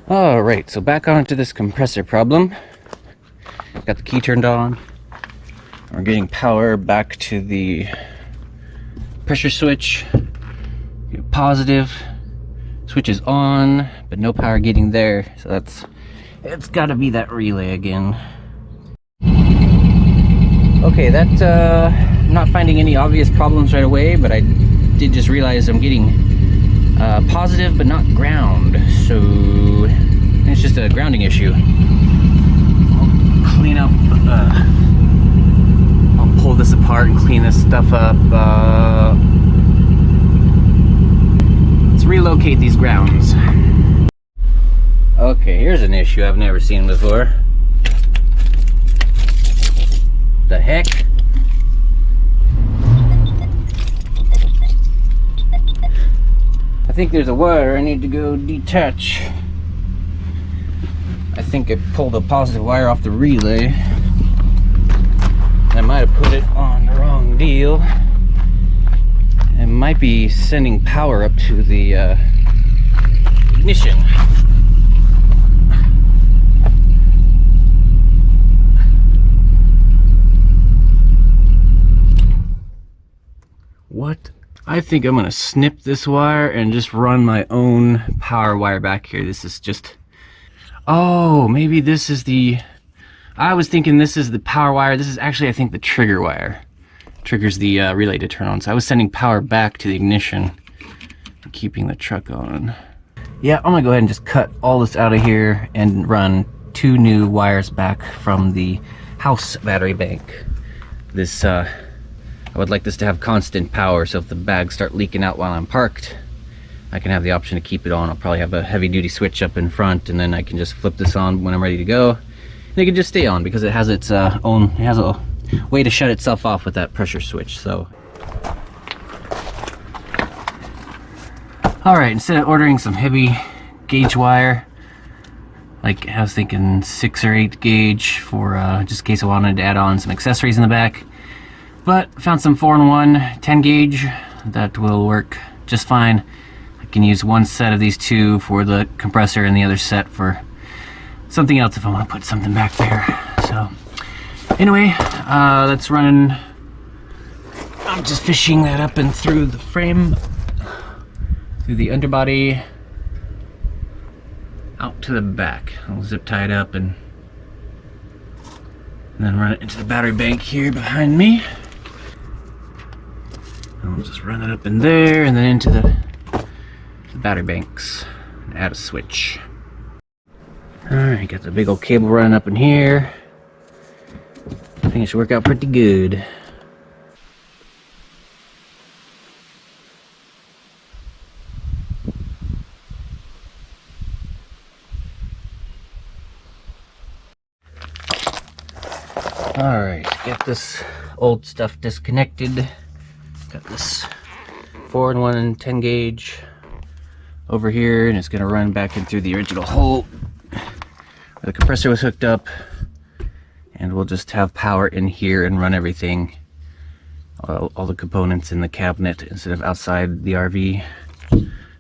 Alright, so back onto this compressor problem. Got the key turned on. We're getting power back to the pressure switch. Positive. Switch is on, but no power getting there. So it's gotta be that relay again. Okay, I'm not finding any obvious problems right away, but I did just realize I'm getting positive but not ground, so it's just a grounding issue. I'll clean up, I'll pull this apart and clean this stuff up. Let's relocate these grounds. Okay, here's an issue I've never seen before. The heck? I think there's a wire I need to go detach. I think I pulled a positive wire off the relay. I might have put it on the wrong deal. It might be sending power up to the ignition. What? I think I'm gonna snip this wire and just run my own power wire back here. This is just... Oh, maybe this is the... I was thinking this is the power wire. This is actually, I think, the trigger wire. Triggers the relay to turn on. So I was sending power back to the ignition and keeping the truck on. Yeah, I'm gonna go ahead and just cut all this out of here and run 2 new wires back from the house battery bank. This, I would like this to have constant power, so if the bags start leaking out while I'm parked, I can have the option to keep it on. I'll probably have a heavy duty switch up in front, and then I can just flip this on when I'm ready to go. And it can just stay on because it has its own, it has a way to shut itself off with that pressure switch. So, all right, instead of ordering some heavy gauge wire, like I was thinking 6 or 8 gauge for just in case I wanted to add on some accessories in the back, but found some 4-in-1 10 gauge that will work just fine. I can use one set of these 2 for the compressor and the other set for something else if I want to put something back there. So anyway, let's run. I'm just fishing that up and through the frame, through the underbody, out to the back. I'll zip tie it up and then run it into the battery bank here behind me. I'll just run it up in there and then into the battery banks and add a switch. Alright, got the big old cable running up in here. I think it should work out pretty good. Alright, get this old stuff disconnected. Got this 4-in-1 10 gauge over here, and it's going to run back in through the original hole where the compressor was hooked up, and we'll just have power in here and run everything, all the components in the cabinet instead of outside the RV.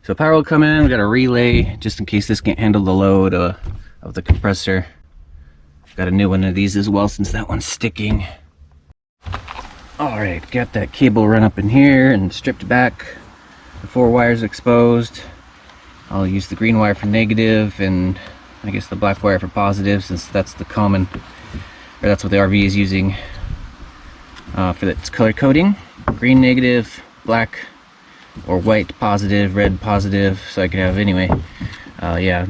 So power will come in. We got a relay just in case this can't handle the load of the compressor. Got a new one of these as well since that one's sticking. Alright, got that cable run up in here and stripped back. The 4 wires exposed. I'll use the green wire for negative and I guess the black wire for positive, since that's the common, or that's what the RV is using for its color coding. Green negative, black or white positive, red positive, so I can have, anyway, yeah,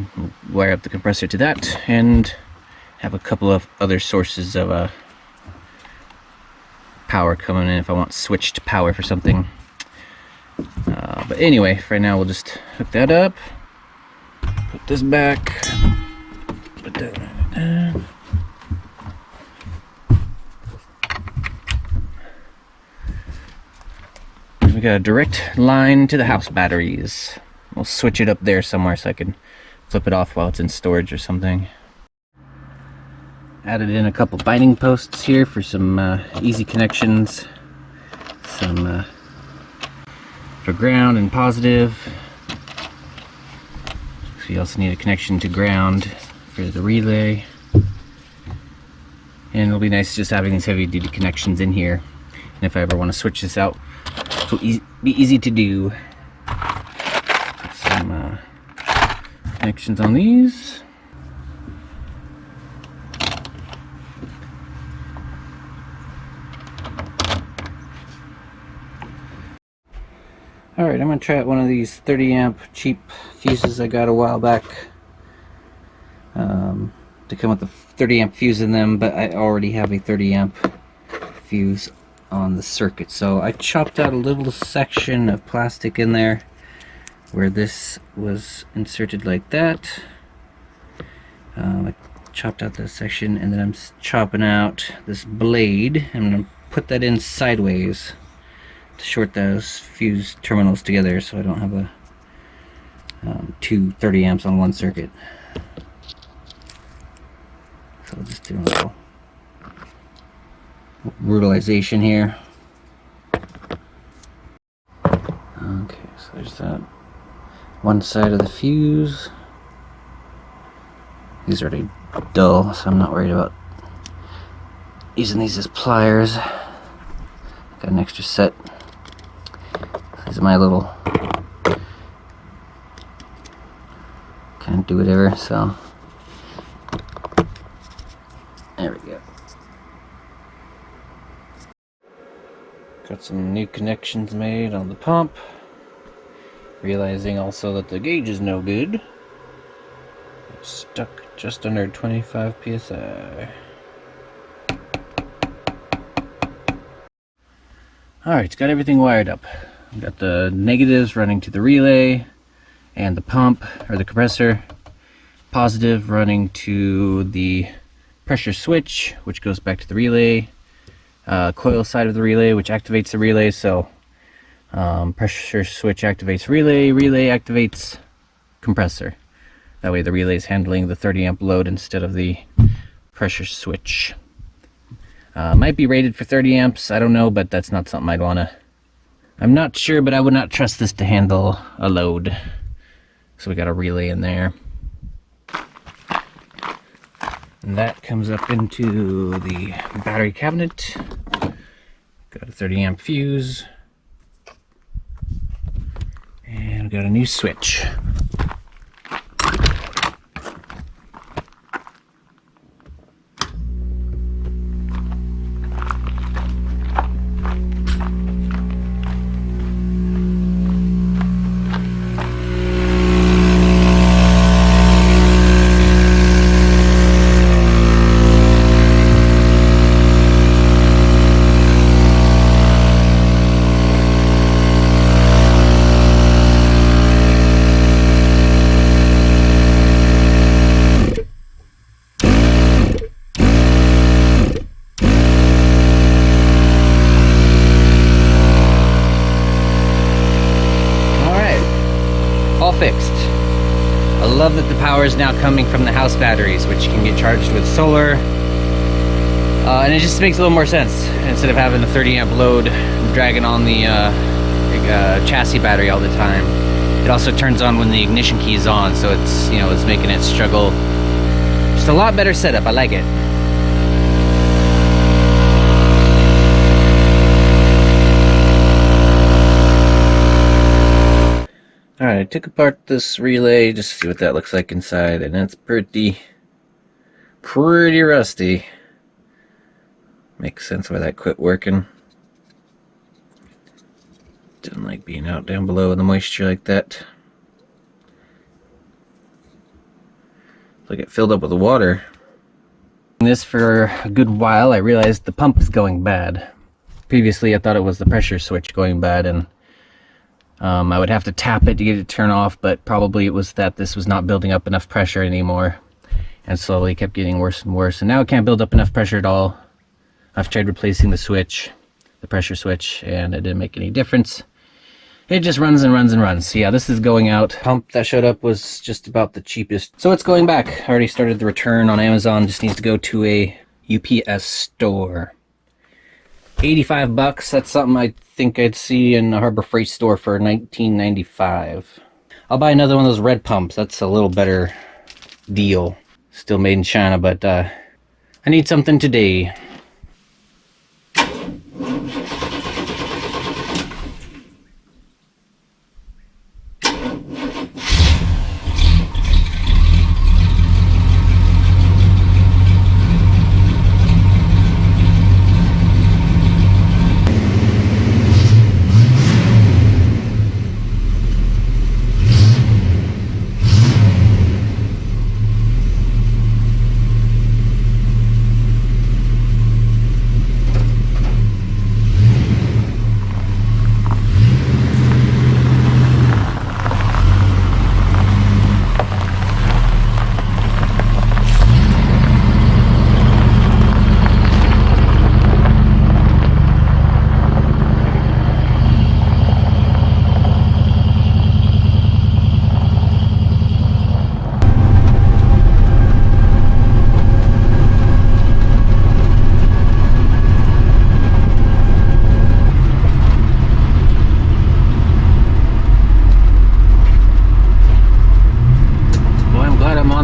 wire up the compressor to that and have a couple of other sources of power coming in if I want switched power for something. But anyway, for right now we'll just hook that up, put this back, put that right there. We got a direct line to the house batteries. We'll switch it up there somewhere so I can flip it off while it's in storage or something. Added in a couple binding posts here for some easy connections. Some for ground and positive. So you also need a connection to ground for the relay. And it'll be nice just having these heavy duty connections in here. And if I ever want to switch this out, it'll be easy to do. Put some connections on these. Alright, I'm going to try out one of these 30 amp cheap fuses I got a while back. To come with the 30 amp fuse in them, but I already have a 30 amp fuse on the circuit. So I chopped out a little section of plastic in there where this was inserted like that. I chopped out that section, and then I'm chopping out this blade. I'm going to put that in sideways to short those fuse terminals together so I don't have a two 30 amps on one circuit. So I'll just do a little brutalization here. Okay, so there's that one side of the fuse. These are already dull, so I'm not worried about using these as pliers. Got an extra set. These are my little kind of do whatever, so there we go. Got some new connections made on the pump. Realizing also that the gauge is no good. It's stuck just under 25 psi. Alright, it's got everything wired up. We've got the negatives running to the relay and the pump, or the compressor. Positive running to the pressure switch, which goes back to the relay. Coil side of the relay, which activates the relay. So pressure switch activates relay, relay activates compressor. That way the relay is handling the 30 amp load instead of the pressure switch. Might be rated for 30 amps, I don't know, but that's not something I'd want to... I'm not sure, but I would not trust this to handle a load. So we got a relay in there. And that comes up into the battery cabinet. Got a 30 amp fuse. And we got a new switch. Fixed. I love that the power is now coming from the house batteries, which can get charged with solar, and it just makes a little more sense instead of having a 30 amp load dragging on the chassis battery all the time. It also turns on when the ignition key is on, so it's, you know, it's making it struggle. Just a lot better setup. I like it. Alright, I took apart this relay just to see what that looks like inside, and it's pretty rusty. Makes sense why that quit working. Didn't like being out down below in the moisture like that. Like it filled up with water. This for a good while, I realized the pump is going bad. Previously I thought it was the pressure switch going bad, and I would have to tap it to get it to turn off, but probably it was that this was not building up enough pressure anymore, and slowly kept getting worse and worse, and now it can't build up enough pressure at all. I've tried replacing the switch, the pressure switch, and it didn't make any difference. It just runs and runs and runs. So yeah, this is going out. Pump that showed up was just about the cheapest, so it's going back. I already started the return on Amazon, just needs to go to a UPS store. 85 bucks, that's something I think I'd see in a Harbor Freight store for $19.95. I'll buy another one of those red pumps. That's a little better deal. Still made in China, but I need something today.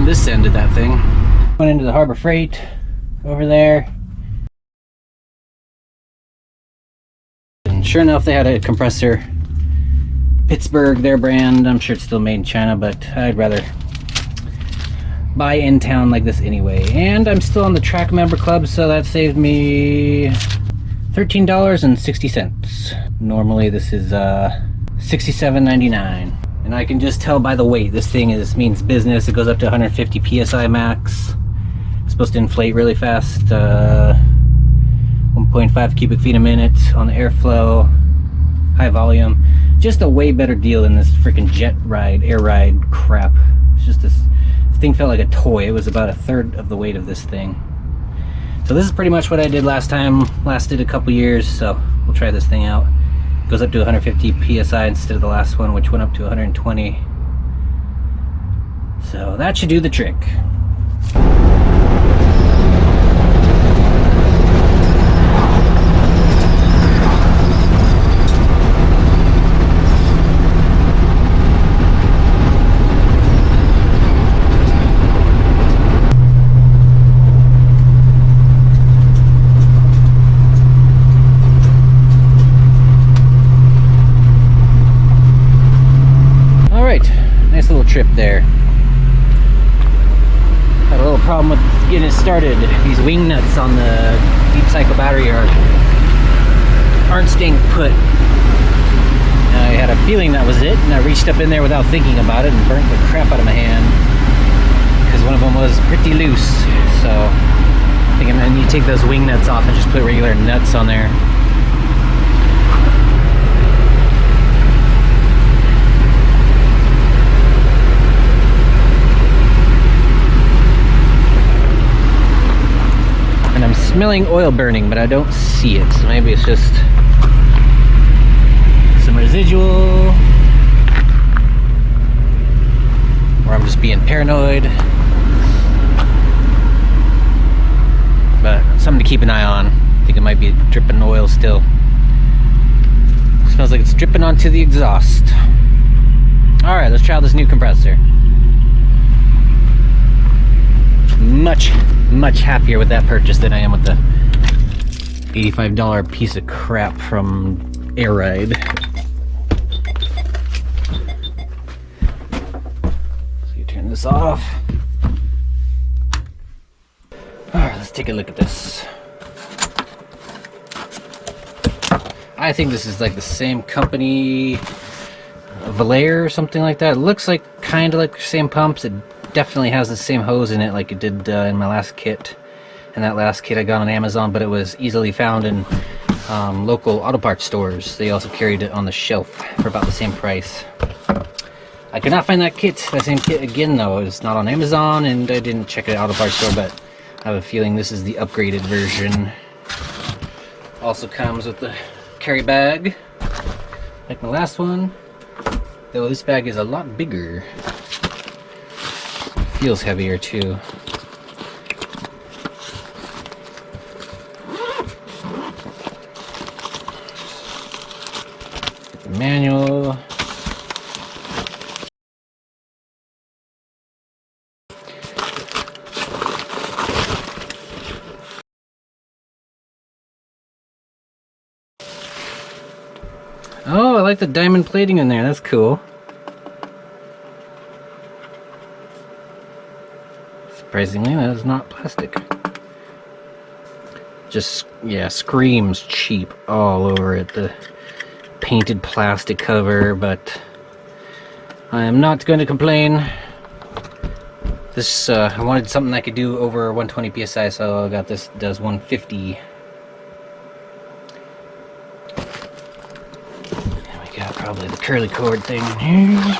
This end of that thing. Went into the Harbor Freight over there. And sure enough, they had a compressor. Pittsburgh, their brand. I'm sure it's still made in China, but I'd rather buy in town like this anyway. And I'm still on the Track Member Club, so that saved me $13.60. Normally this is $67.99. And I can just tell by the weight, this thing means business. It goes up to 150 psi max. It's supposed to inflate really fast. 1.5 cubic feet a minute on the airflow. High volume. Just a way better deal than this freaking jet ride, air ride crap. It's just this thing felt like a toy. It was about a third of the weight of this thing. So this is pretty much what I did last time. Lasted a couple years, so we'll try this thing out. Goes up to 150 psi instead of the last one, which went up to 120. So that should do the trick. Nice little trip there. Had a little problem with getting it started. These wing nuts on the deep cycle battery aren't staying put. I had a feeling that was it, and I reached up in there without thinking about it and burnt the crap out of my hand because one of them was pretty loose. So I think I need to take those wing nuts off and just put regular nuts on there. I'm smelling oil burning, but I don't see it, so maybe it's just some residual, or I'm just being paranoid. But something to keep an eye on. I think it might be dripping oil still. Smells like it's dripping onto the exhaust. Alright, let's try out this new compressor. Much happier with that purchase than I am with the $85 piece of crap from Air Ride. So you turn this off. Alright, let's take a look at this. I think this is like the same company, Valair or something like that. It looks like kind of like the same pumps. It definitely has the same hose in it like it did in my last kit. And that last kit I got on Amazon, but it was easily found in local auto parts stores. They also carried it on the shelf for about the same price. I could not find that same kit again though. It's not on Amazon, and I didn't check it at auto parts store, but I have a feeling this is the upgraded version. Also comes with the carry bag, like my last one. Though this bag is a lot bigger. Feels heavier too. Manual. Oh, I like the diamond plating in there. That's cool. Surprisingly, that is not plastic. Just, yeah, screams cheap all over it. The painted plastic cover, but I am not going to complain. This, I wanted something I could do over 120 psi, so I got this. It does 150. And we got probably the curly cord thing in here.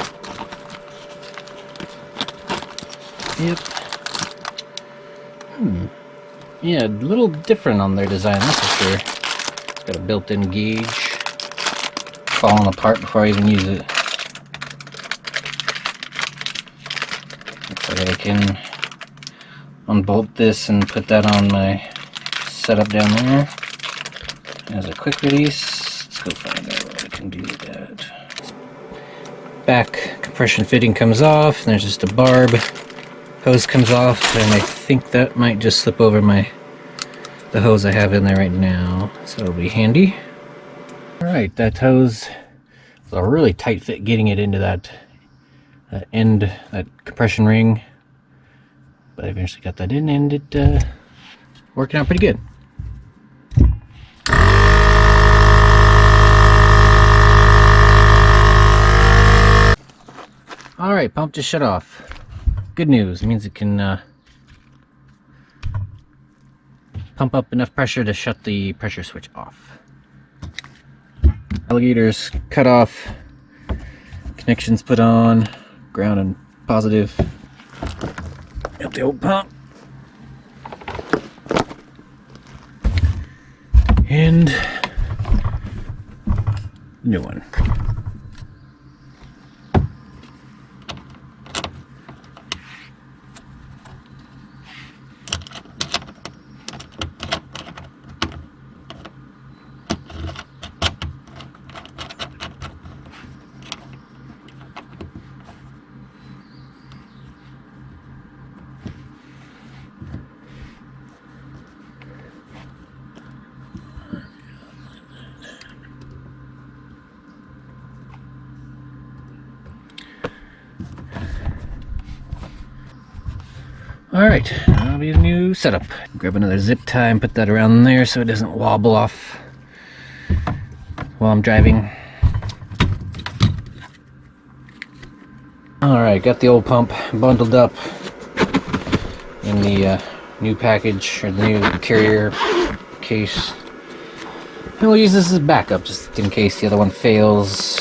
Yep. Yeah, a little different on their design, that's for sure. It's got a built-in gauge. Falling apart before I even use it. Looks like I can unbolt this and put that on my setup down there. As a quick release, let's go find out what I can do with that. Back compression fitting comes off, and there's just a barb. Hose comes off, and I think that might just slip over the hose I have in there right now, so it'll be handy. Alright, that hose was a really tight fit getting it into that end, that compression ring, but I eventually got that in, and it working out pretty good. Alright, pump just shut off. Good news, it means it can pump up enough pressure to shut the pressure switch off. Alligators cut off, connections put on, ground and positive. Got the old pump. And new one. Alright, that'll be the new setup. Grab another zip tie and put that around there so it doesn't wobble off while I'm driving. Alright, got the old pump bundled up in the new package, or the new carrier case. And we'll use this as backup just in case the other one fails.